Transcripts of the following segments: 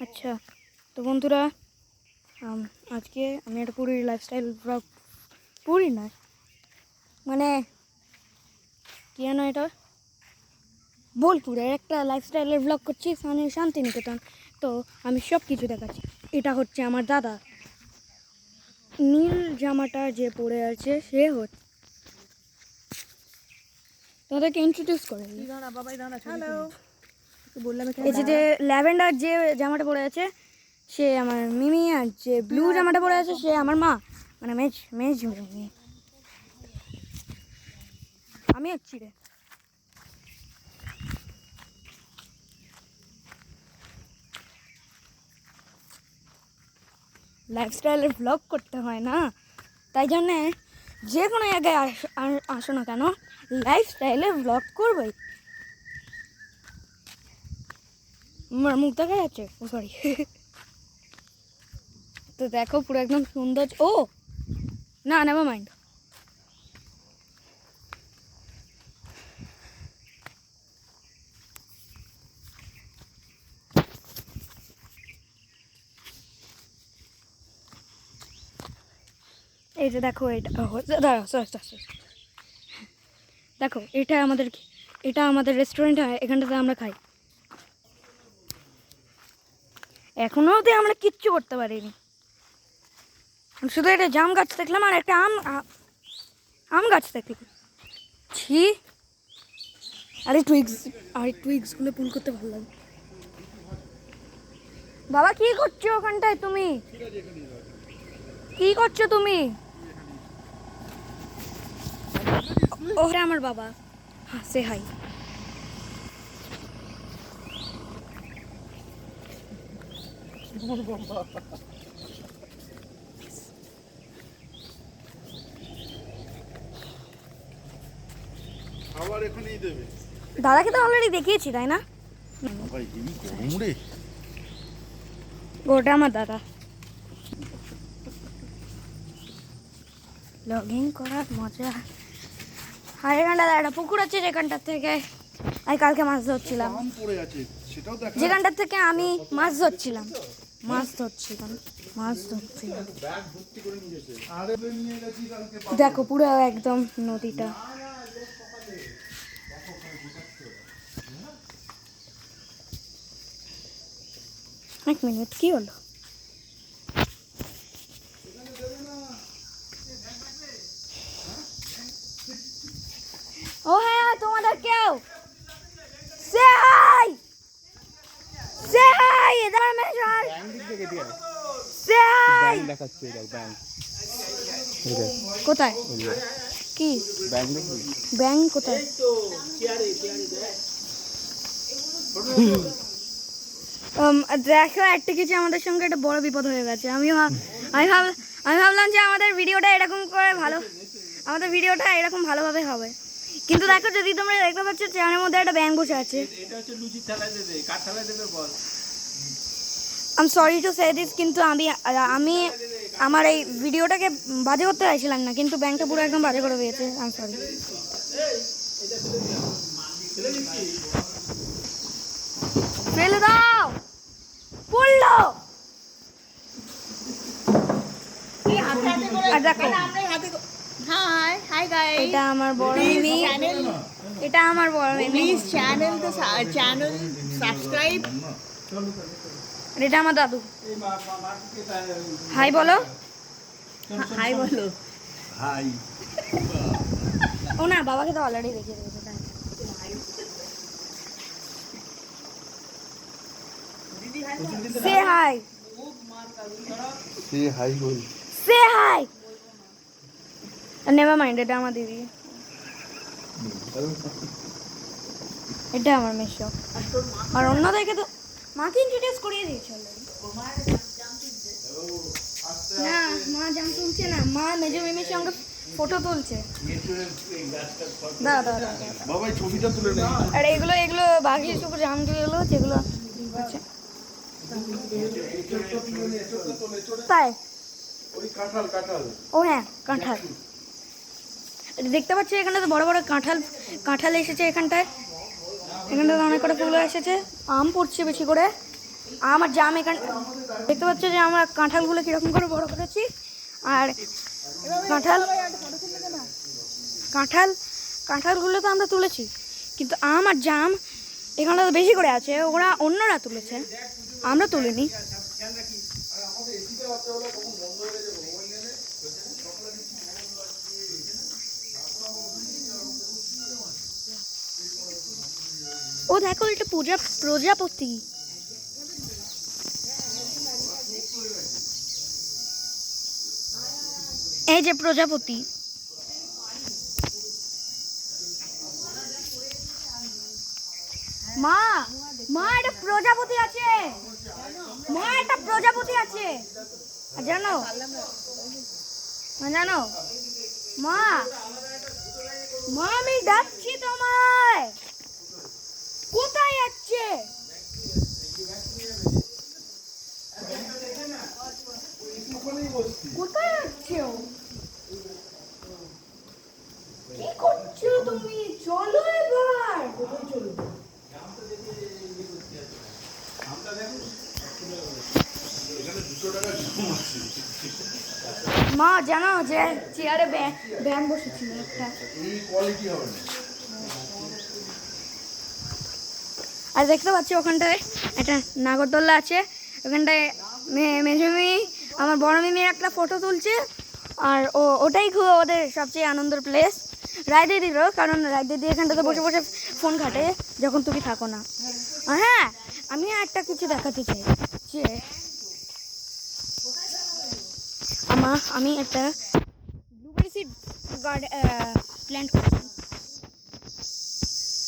আচ্ছা, তো বন্ধুরা আজকে আমি একটা পুরীর লাইফস্টাইল ব্লগ, পুরী নয় মানে কি জানো এটা, বোলপুরের একটা লাইফস্টাইলের ব্লগ করছি, মানে শান্তিনিকেতন। তো আমি সব কিছু দেখাচ্ছি। এটা হচ্ছে আমার দাদা, নীল জামাটা যে পরে আছে সে হচ্ছে, তাদেরকে ইন্ট্রোডিউস করে এই যে ল্যাভেন্ডার যে জামাটা পরে আছে সে আমার মিমি, আর যে ব্লু জামাটা পরে আছে সে আমার মা, মানে মেজ মেজ মিমি। আমি হচ্ছি রে লাইফস্টাইলের ব্লগ করতে হয় না, তাই জন্যে যে কোনো জায়গায় আসো না কেন লাইফস্টাইলের ব্লগ করবোই। আমার মুখ দেখা যাচ্ছে, ও সরি। তো দেখো পুরো একদম সুন্দর। ও না, নেভার মাইন্ড। এই যে দেখো, এটা দাঁড়াও, সরি, দেখো এটা আমাদের রেস্টুরেন্ট, এখানটাতে আমরা খাই। এখনো অবধি আমরা কিচ্ছু করতে পারিনি, শুধু একটা জাম গাছ দেখলাম আর একটা আম গাছ দেখলাম। ছি, আরে টুইক্সগুলো পুল করতে ভালো লাগে। বাবা কি করছো ওখানটায়? তুমি কি করছো তুমি? ওরা আমার বাবা। হ্যাঁ, সে হাই। আবার এখানেই দেবে। দাদাকে তো অলরেডি দেখিয়েছি, তাই না? ভাই এই গরম রে। ওটা আমার দাদা। লগিং করার মজা। আর এখানটাতে একটা পুকুর আছে, যেখানটার থেকে আমি কালকে মাছ ধরছিলাম, আম পড়ে আছে সেটাও দেখা। যেখানটার থেকে আমি মাছ ধরছিলাম। আরে নিয়ে গেছি কালকে। দেখো পুরো একদম নদীটা। এক মিনিট, কি হলো? ও হ্যাঁ, তোমাদের কেউ সে হাই, সে হাই, এদের মেশাল ব্যাংক দিক থেকে দিয়ে সে হাই। ব্যাংক দেখাচ্ছে, এটা ব্যাংক কোথায়? কি ব্যাংক দেখবি? ব্যাংক কোথায়? দেখো, একটা কিছু আমাদের সঙ্গে একটা বড় বিপদ হয়ে গেছে। আমি ভাবলাম যে আমাদের ভিডিওটা এরকম ভালোভাবে হবে, কিন্তু দেখো, যদি তোমরা দেখতে পাচ্ছ চেয়ারের মধ্যে একটা ব্যাঙ বসে আছে। I am sorry to say this, কিন্তু আমি আমার এই ভিডিওটাকে বাজে করতে চাইছিলাম না, কিন্তু ব্যাংকটা পুরো একদম বাজে করে দিয়েছে। I am sorry. ফেলে দাও, পড়লো। আর দেখো, এটা আমার বড় মিমি, এটা আমার বড় মিমি। Please channel subscribe. আর এটা আমার দাদু। হাই বলো। Hi বলো। হাই। ও না, বাবাকে তো অলরেডি দেখিয়ে দিয়েছে। সে হাই, সে হাই বল। সে হাই। নেভার মাইন্ড, এটা আমার দিদি, এটা আমার মেশো। আর অন্যদেরকে তো মাকে ইন্ট্রোডিউস করিয়ে দিয়েছে অলরেডি। না, মা জাম তুলছে না, মা মেজো মিমির সঙ্গে ফটো তুলছে। দাঁড়া, বাবা এই ছবিটা তুলে নে। আর এগুলো বাকি সব জামগুলো যেগুলো আছে, তাই। ওই কাঁঠাল। ও হ্যাঁ, কাঁঠাল দেখতে পাচ্ছি। এখানটা তো বড় বড় কাঁঠাল এসেছে। এখানটায় অনেক করে ফুল এসেছে। আম পড়ছে বেশি করে। আমার জাম এখানে দেখতে পাচ্ছ যে আমরা কাঁঠালগুলো কীরকম করে বড় করেছি। আর কাঁঠালগুলো তো আমরা তুলেছি, কিন্তু আম আর জাম এখানে তো বেশি করে আছে, ওরা অন্যরা তুলেছে, আমরা তুলিনি। ও দেখো, এটা প্রজাপতি। এই যে প্রজাপতি। মা মা এটা প্রজাপতি আছে, মা এটা প্রজাপতি আছে, জানো জানো মা, মা আমি ডাকছি তোমায়, কোথায় যাচ্ছে? কোথায় যাচ্ছে ও? কি করছো তুমি? চলো এবার। মা জানো যে চেয়ারে ব্যায়াম বসেছিল একটা, এই কোয়ালিটি হবে না। আর দেখতে পাচ্ছি ওখানটায় একটা নাগরদোল্লা আছে, ওখানটায় মেজমি আমার বড় মিমির একটা ফটো তুলছে। আর ওটাই খুব ওদের সবচেয়ে আনন্দের প্লেস। রায়দিদিরও, কারণ রায়দিদি এখানটাতে বসে বসে ফোন ঘাটে যখন তুমি থাকো না। আর হ্যাঁ, আমি একটা কিছু দেখাতে চাই যে আমি একটা ব্লুবেরি সিড প্ল্যান্ট করেছি।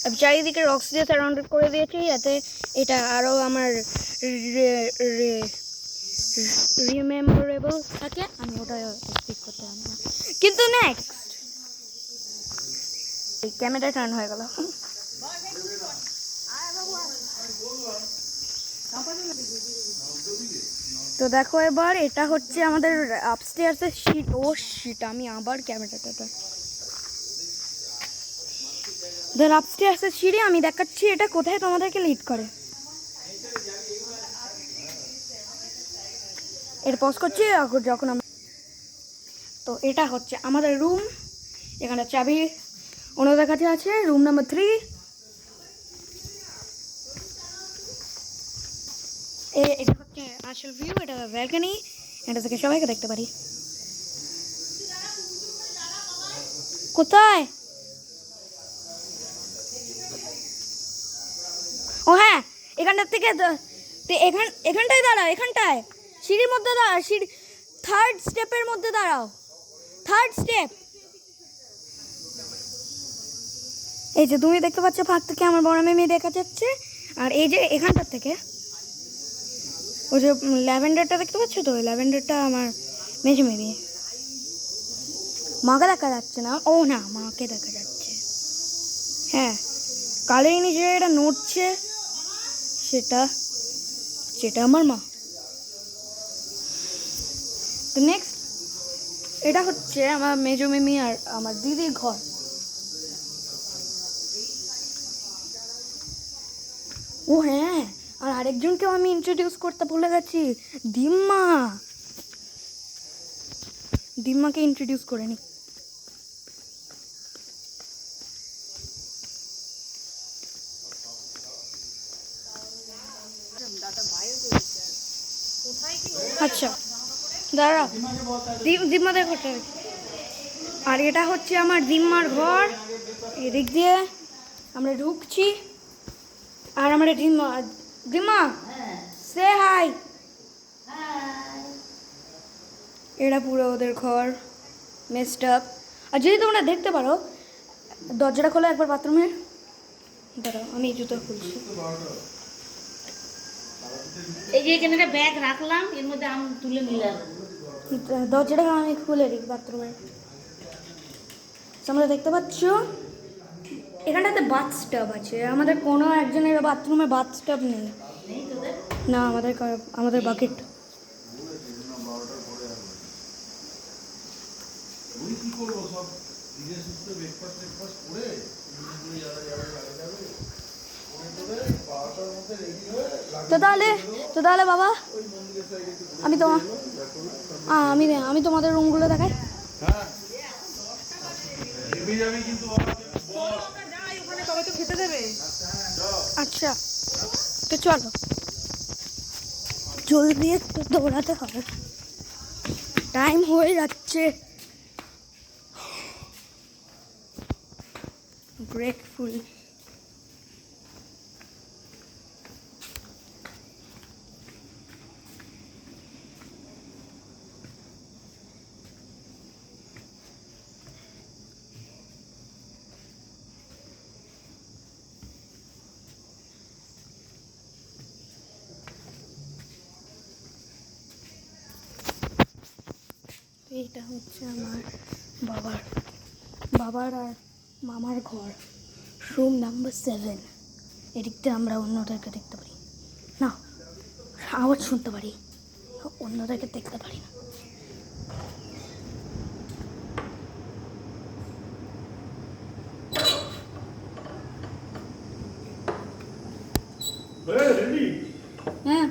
আমি চারিদিকে রক্স দিয়ে সারাউন্ডেড করে দিয়েছি, যাতে এটা আরও আমার রিমেম্বারেবল থাকে। আমি ওটা স্পিক করতে পারি না, কিন্তু নেক্সট এই ক্যামেরা টার্ন হয়ে গেল। তো দেখো এবার এটা হচ্ছে আমাদের আপস্টেয়ার্সের সিট। ও সিট, আমি আবার ক্যামেরাটা ধর আপস্টেয়ার্সের সিঁড়ি আমি দেখাচ্ছি এটা কোথায় তোমাদেরকে লিড করে। এটা পজ করছি যখন আমরা, তো এটা হচ্ছে আমাদের রুম। এখানে চাবি ওনাদের কাছে আছে, রুম নাম্বার 3। এটা হচ্ছে আসল ভিউ, এটা ব্যালকনি, এটা থেকে সবাইকে দেখতে পারি। কোথায়? ও হ্যাঁ, এখানটার থেকে এখানটায় দাঁড়াও, এখানটায় সিঁড়ির মধ্যে দাঁড়াও, সিঁড়ি 3rd স্টেপের মধ্যে দাঁড়াও, 3rd স্টেপ। এই যে তুমি দেখতে পাচ্ছ ফাঁক থেকে আমার বড় মেয়ে দেখা যাচ্ছে। আর এই যে এখানটার থেকে ওই যে ল্যাভেন্ডারটা দেখতে পাচ্ছ, তো ওই ল্যাভেন্ডারটা আমার মেজে মেয়ে। মাকে দেখা যাচ্ছে না, ও না মাকে দেখা যাচ্ছে। হ্যাঁ, কালেই নিজে এটা নড়ছে, সেটা আমার মা। তো নেক্সট এটা হচ্ছে আমার মেজো মিমি আর আমার দিদির ঘর। ও হ্যাঁ, আর আরেকজনকেও আমি ইন্ট্রোডিউস করতে ভুলে গেছি, দিম্মাকে ইন্ট্রোডিউস করে নি। আচ্ছা দাঁড়া, দিম্মাদের ঘরটা। আর এটা হচ্ছে আমার দিম্মার ঘর। এদিক দিয়ে আমরা ঢুকছি, আর আমরা দিম্মা সে হাই। এটা পুরো ওদের ঘর, মেসড আপ। আর যদি তোমরা দেখতে পারো, দরজাটা খোলো একবার বাথরুমের। দাঁড়াও আমি জুতো খুলছি। এই যে এখানে একটা ব্যাগ রাখলাম, এর মধ্যে আম তুলে নিলাম। দরজাটা আমি খুলে দিই বাথরুমের। তোমরা দেখতে পাচ্ছ এখানটাতে বাথটাব আছে। আমাদের কোনো একজনের বাথরুমে বাথটাব নেই। না, আমাদের বাকেট। কি করবো, সব ধীরে সুস্থ ব্রেকফাস্ট করে যাবে। তো তাহলে বাবা আমি তোমার আমি তোমাদের রুমগুলো দেখাই। আচ্ছা তো চলো, জলদি একটু দৌড়াতে হবে, টাইম হয়ে যাচ্ছে। গ্রেটফুল এইটা হচ্ছে আমার বাবার আর মামার ঘর, রুম নাম্বার 7। এদিকটা আমরা অন্যদেরকে দেখতে পারি না, আওয়াজ শুনতে পারি, অন্যদেরকে দেখতে পারি না। হ্যাঁ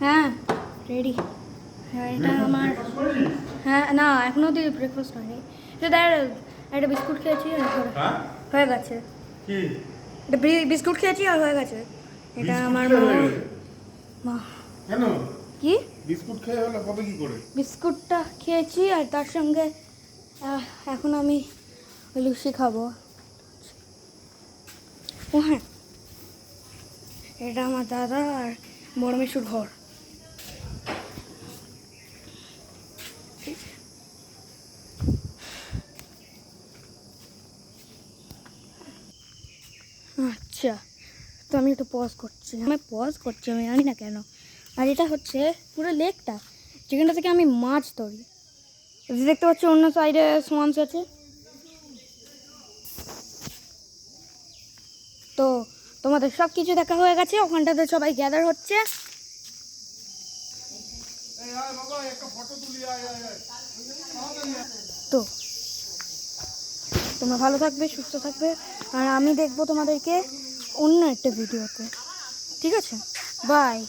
হ্যাঁ রেডি। হ্যাঁ এটা আমার, হ্যাঁ না এখনো অব্দি ব্রেকফাস্ট হয়নি। এটা একটা বিস্কুট খেয়েছি আর হয়ে গেছে। এটা বিস্কুট খেয়েছি আর হয়ে গেছে। এটা আমার মা। কেন কি বিস্কুট খেয়ে হলো কবে কি করে? বিস্কুটটা খেয়েছি আর তার সঙ্গে এখন আমি লুচি খাবো। ও হ্যাঁ, এটা আমার দাদা আর বড় মেসুর ঘর। আচ্ছা তো আমি একটু পজ করছি, আমি জানি না কেন। আর এটা হচ্ছে পুরো লেকটা, যেখানটা থেকে আমি মাছ ধরি। দেখতে পাচ্ছি অন্য সাইডে সোয়ান্স আছে। তো তোমাদের সব কিছু দেখা হয়ে গেছে, ওখানটাতে সবাই গ্যাদার হচ্ছে। তো তোমরা ভালো থাকবে, সুস্থ থাকবে, আর আমি দেখবো তোমাদেরকে অন্য একটা ভিডিওতে। ঠিক আছে, বাই।